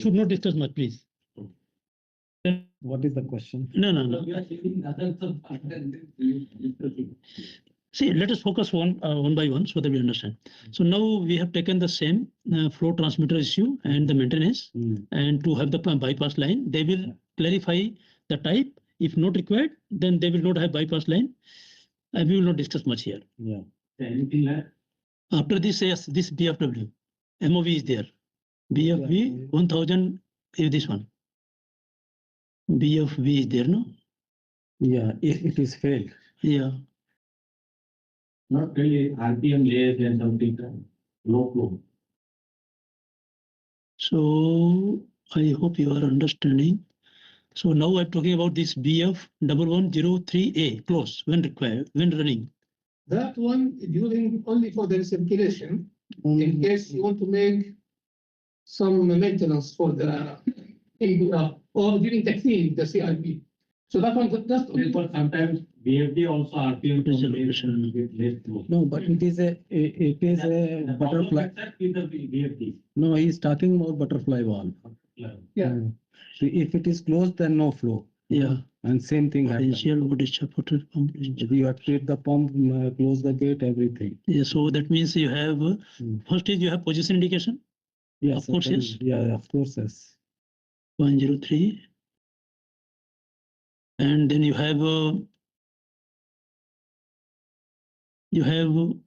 Should not discuss much, please. What is the question? No. See, let us focus one by one so that we understand. So now we have taken the same flow transmitter issue and the maintenance, and to have the bypass line, they will clarify the type. If not required, then they will not have bypass line. And we will not discuss much here. Yeah. Anything left? After this, yes, this BFW, MOV is there. BFV 1000 is this one. BFV is there, no? Yeah, if it is failed. Yeah. Not really RPM less than something, low flow. So I hope you are understanding. So now I'm talking about this BF 1103A close when required, when running. That one during only for the recirculation, in case you want to make some maintenance for the or during the cleaning, the CIP. So that one, that's only But sometimes BFD also RPM Resolution. with less flow. No, but it is a butterfly. With the BFD. No, he is talking about butterfly valve. yeah. So if it is closed, then no flow. Yeah. And same thing happens. Potential voltage supported pump. You activate the pump, close the gate, everything. Yeah, so that means you have first is you have position indication. Yes, Of course, yes. Yeah, of course, yes. 103. And then you have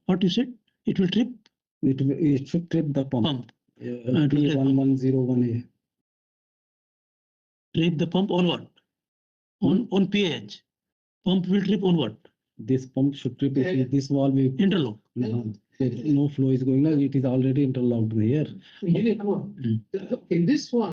what you said? It will trip It should trip the pump. pump. P1101A. Trip the pump on what? On PH. Pump will trip on what? This pump should trip if this valve is Interlock. no flow is going on. It is already interlocked here. In this one,